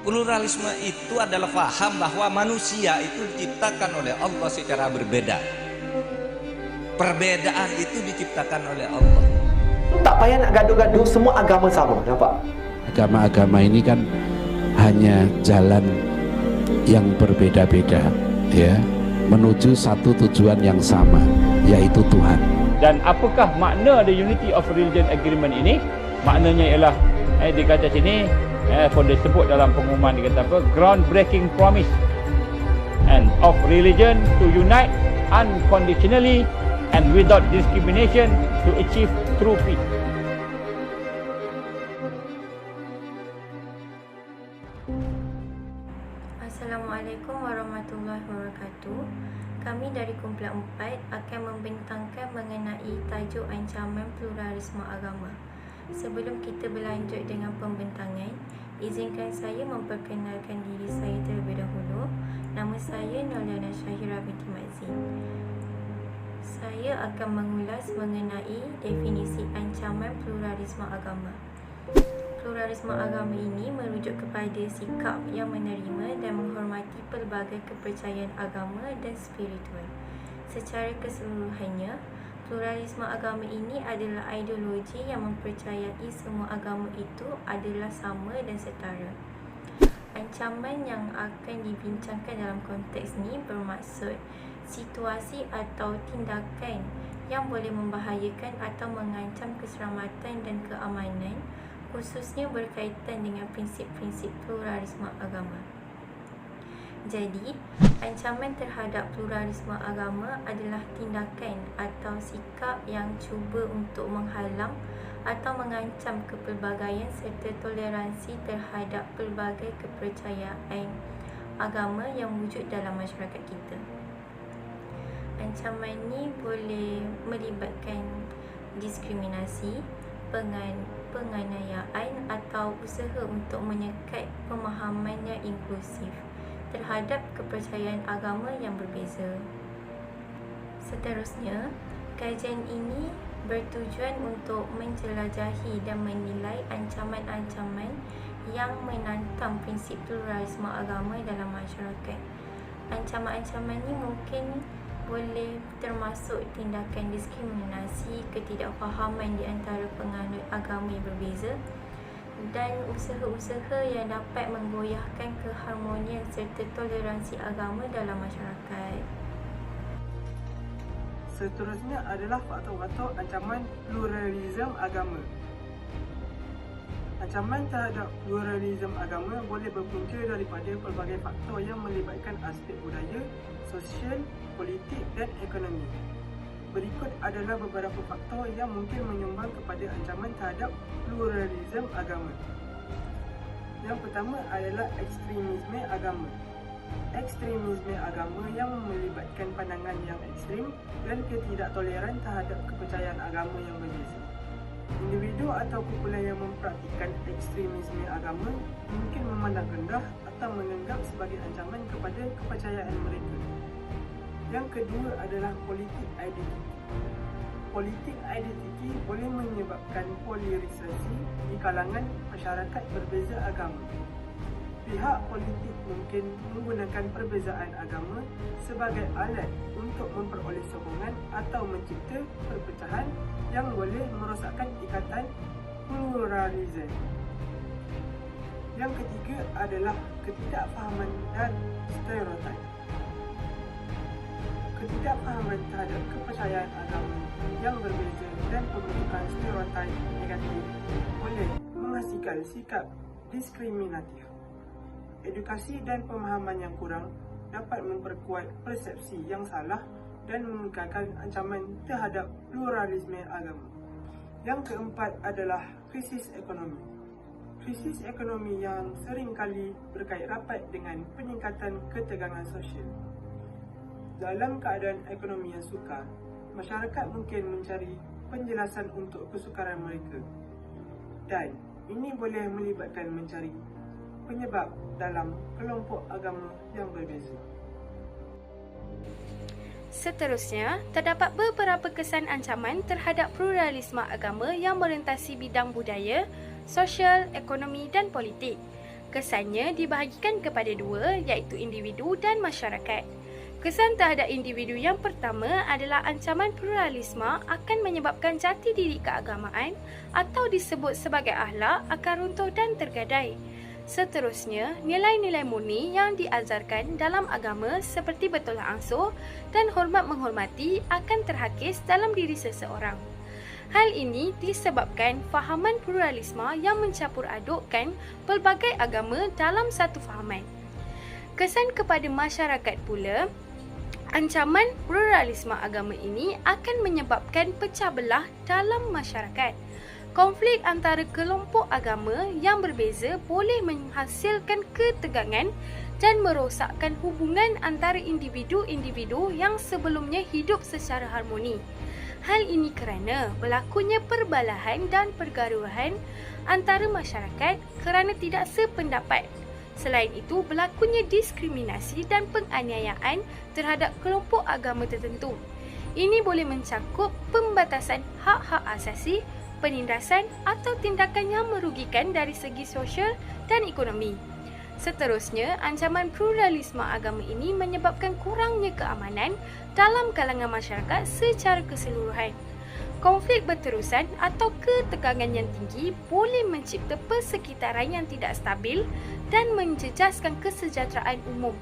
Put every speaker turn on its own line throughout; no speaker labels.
Pluralisme itu adalah faham bahwa manusia itu diciptakan oleh Allah secara berbeda. Perbedaan itu diciptakan oleh Allah.
Tak payah nak gaduh-gaduh, semua agama sama, nampak?
Agama-agama ini kan hanya jalan yang berbeda-beda, ya, menuju satu tujuan yang sama, yaitu Tuhan.
Dan apakah makna the Unity of Religion Agreement ini? Maknanya ialah dikata sini, pun disebut dalam pengumuman, dia kata apa? Groundbreaking promise and of religion to unite unconditionally and without discrimination to achieve true peace.
Assalamualaikum warahmatullahi wabarakatuh. Kami dari Kumpulan 4 akan membentangkan mengenai tajuk ancaman pluralisme agama. Sebelum kita berlanjut dengan pembentangan, izinkan saya memperkenalkan diri saya terlebih dahulu. Nama saya Noliana Syahira binti Mazin. Saya akan mengulas mengenai definisi ancaman pluralisme agama. Pluralisme agama ini merujuk kepada sikap yang menerima dan menghormati pelbagai kepercayaan agama dan spiritual. Secara keseluruhannya, pluralisme agama ini adalah ideologi yang mempercayai semua agama itu adalah sama dan setara. Ancaman yang akan dibincangkan dalam konteks ini bermaksud situasi atau tindakan yang boleh membahayakan atau mengancam keselamatan dan keamanan, khususnya berkaitan dengan prinsip-prinsip pluralisme agama. Jadi, ancaman terhadap pluralisme agama adalah tindakan atau sikap yang cuba untuk menghalang atau mengancam kepelbagaian serta toleransi terhadap pelbagai kepercayaan agama yang wujud dalam masyarakat kita. Ancaman ini boleh melibatkan diskriminasi, penganiayaan atau usaha untuk menyekat pemahaman yang inklusif terhadap kepercayaan agama yang berbeza. Seterusnya, kajian ini bertujuan untuk menjelajahi dan menilai ancaman-ancaman yang menantang prinsip pluralisme agama dalam masyarakat. Ancaman-ancaman ini mungkin boleh termasuk tindakan diskriminasi, ketidakfahaman di antara penganut agama yang berbeza, dan usaha-usaha yang dapat menggoyahkan keharmonian serta toleransi agama dalam masyarakat.
Seterusnya adalah faktor-faktor ancaman pluralisme agama. Ancaman terhadap pluralisme agama boleh berpunca daripada pelbagai faktor yang melibatkan aspek budaya, sosial, politik dan ekonomi. Berikut adalah beberapa faktor yang mungkin menyumbang kepada ancaman terhadap pluralisme agama. Yang pertama adalah ekstremisme agama. Ekstremisme agama yang melibatkan pandangan yang ekstrim dan ketidaktoleran terhadap kepercayaan agama yang berbeza. Individu atau kumpulan yang mempraktikkan ekstremisme agama mungkin memandang rendah atau menganggap sebagai ancaman kepada kepercayaan mereka. Yang kedua adalah politik identiti. Politik identiti boleh menyebabkan polarisasi di kalangan masyarakat berbeza agama. Pihak politik mungkin menggunakan perbezaan agama sebagai alat untuk memperoleh sokongan atau mencipta perpecahan yang boleh merosakkan ikatan pluralisme. Yang ketiga adalah ketidakfahaman dan stereotip. Ketidakfahaman terhadap kepercayaan agama yang berbeza dan pembentukan stereotip negatif boleh menghasilkan sikap diskriminatif. Edukasi dan pemahaman yang kurang dapat memperkuat persepsi yang salah dan meningkatkan ancaman terhadap pluralisme agama. Yang keempat adalah krisis ekonomi. Krisis ekonomi yang seringkali berkait rapat dengan peningkatan ketegangan sosial. Dalam keadaan ekonomi yang sukar, masyarakat mungkin mencari penjelasan untuk kesukaran mereka. Dan ini boleh melibatkan mencari penyebab dalam kelompok agama yang berbeza.
Seterusnya, terdapat beberapa kesan ancaman terhadap pluralisme agama yang merentasi bidang budaya, sosial, ekonomi dan politik. Kesannya dibahagikan kepada dua, iaitu individu dan masyarakat. Kesan terhadap individu yang pertama adalah ancaman pluralisme akan menyebabkan jati diri keagamaan atau disebut sebagai akhlak akan runtuh dan tergadai. Seterusnya, nilai-nilai murni yang diajarkan dalam agama seperti bertolak ansur dan hormat menghormati akan terhakis dalam diri seseorang. Hal ini disebabkan fahaman pluralisme yang mencampur adukkan pelbagai agama dalam satu fahaman. Kesan kepada masyarakat pula, ancaman pluralisme agama ini akan menyebabkan pecah belah dalam masyarakat. Konflik antara kelompok agama yang berbeza boleh menghasilkan ketegangan dan merosakkan hubungan antara individu-individu yang sebelumnya hidup secara harmoni. Hal ini kerana berlakunya perbalahan dan pergaduhan antara masyarakat kerana tidak sependapat. Selain itu, berlakunya diskriminasi dan penganiayaan terhadap kelompok agama tertentu. Ini boleh mencakup pembatasan hak-hak asasi, penindasan atau tindakan yang merugikan dari segi sosial dan ekonomi. Seterusnya, ancaman pluralisme agama ini menyebabkan kurangnya keamanan dalam kalangan masyarakat secara keseluruhan. Konflik berterusan atau ketegangan yang tinggi boleh mencipta persekitaran yang tidak stabil dan menjejaskan kesejahteraan umum.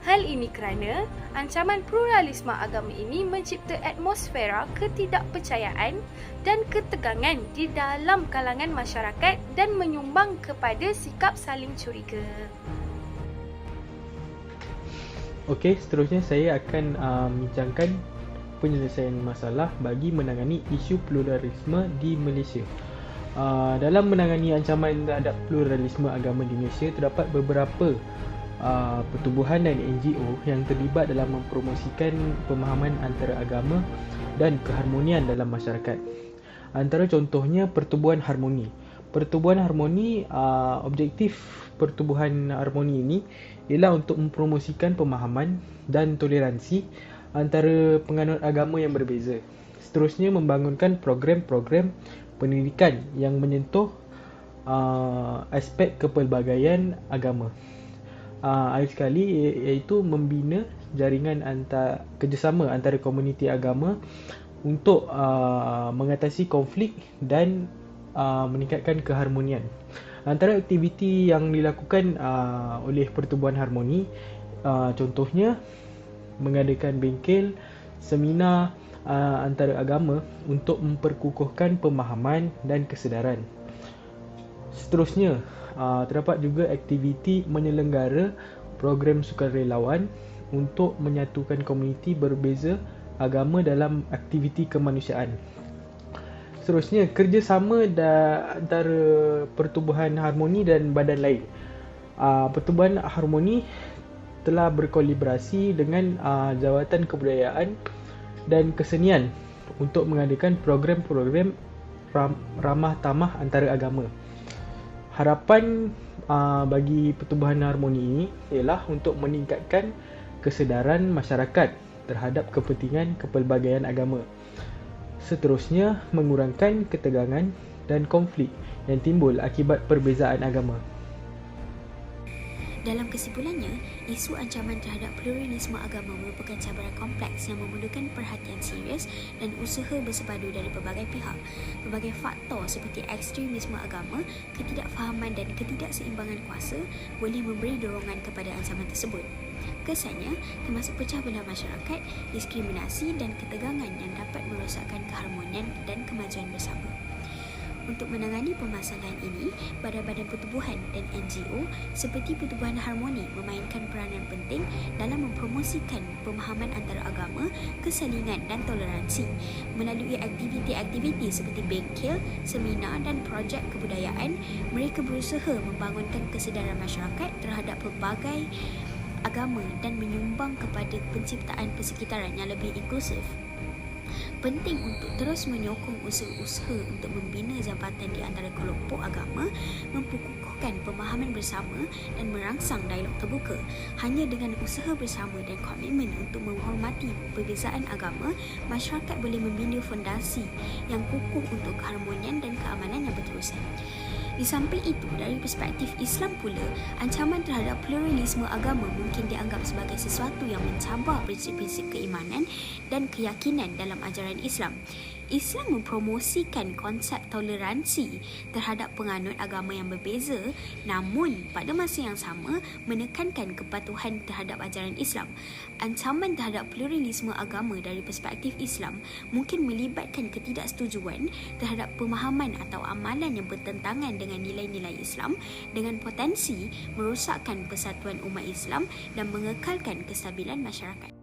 Hal ini kerana ancaman pluralisme agama ini mencipta atmosfera ketidakpercayaan dan ketegangan di dalam kalangan masyarakat dan menyumbang kepada sikap saling curiga.
Okey, seterusnya saya akan bincangkan penyelesaian masalah bagi menangani isu pluralisme di Malaysia. Dalam menangani ancaman terhadap pluralisme agama di Malaysia, terdapat beberapa pertubuhan dan NGO yang terlibat dalam mempromosikan pemahaman antara agama dan keharmonian dalam masyarakat. Antara contohnya Pertubuhan Harmoni. Pertubuhan Harmoni, objektif Pertubuhan Harmoni ini ialah untuk mempromosikan pemahaman dan toleransi antara penganut agama yang berbeza. Seterusnya, membangunkan program-program pendidikan yang menyentuh aspek kepelbagaian agama. Akhir sekali, iaitu membina jaringan kerjasama antara komuniti agama untuk mengatasi konflik dan meningkatkan keharmonian. Antara aktiviti yang dilakukan oleh Pertubuhan Harmoni, contohnya mengadakan bengkel, seminar antara agama untuk memperkukuhkan pemahaman dan kesedaran. Seterusnya, terdapat juga aktiviti menyelenggara program sukarelawan untuk menyatukan komuniti berbeza agama dalam aktiviti kemanusiaan. Seterusnya, kerjasama antara Pertubuhan Harmoni dan badan lain. Pertubuhan Harmoni telah berkolaborasi dengan Jawatan Kebudayaan dan Kesenian untuk mengadakan program-program ramah tamah antara agama. Harapan bagi Pertubuhan Harmoni ini ialah untuk meningkatkan kesedaran masyarakat terhadap kepentingan kepelbagaian agama. Seterusnya, mengurangkan ketegangan dan konflik yang timbul akibat perbezaan agama.
Dalam kesimpulannya, isu ancaman terhadap pluralisme agama merupakan cabaran kompleks yang memerlukan perhatian serius dan usaha bersepadu dari pelbagai pihak. Pelbagai faktor seperti ekstremisme agama, ketidakfahaman dan ketidakseimbangan kuasa boleh memberi dorongan kepada ancaman tersebut. Kesannya termasuk pecah belah masyarakat, diskriminasi dan ketegangan yang dapat merosakkan keharmonian dan kemajuan bersama. Untuk menangani permasalahan ini, badan-badan pertubuhan dan NGO seperti Pertubuhan Harmoni memainkan peranan penting dalam mempromosikan pemahaman antara agama, kesalingan dan toleransi. Melalui aktiviti-aktiviti seperti bengkel, seminar dan projek kebudayaan, mereka berusaha membangunkan kesedaran masyarakat terhadap pelbagai agama dan menyumbang kepada penciptaan persekitaran yang lebih inklusif. Penting untuk terus menyokong usaha-usaha untuk membina jambatan di antara kelompok agama, memperkukuhkan pemahaman bersama dan merangsang dialog terbuka. Hanya dengan usaha bersama dan komitmen untuk menghormati perbezaan agama, masyarakat boleh membina fondasi yang kukuh untuk keharmonian dan keamanan yang berterusan. Di samping itu, dari perspektif Islam pula, ancaman terhadap pluralisme agama mungkin dianggap sebagai sesuatu yang mencabar prinsip-prinsip keimanan dan keyakinan dalam ajaran Islam. Islam mempromosikan konsep toleransi terhadap penganut agama yang berbeza, namun pada masa yang sama menekankan kepatuhan terhadap ajaran Islam. Ancaman terhadap pluralisme agama dari perspektif Islam mungkin melibatkan ketidaksetujuan terhadap pemahaman atau amalan yang bertentangan dengan nilai-nilai Islam, dengan potensi merosakkan persatuan umat Islam dan mengekalkan kestabilan masyarakat.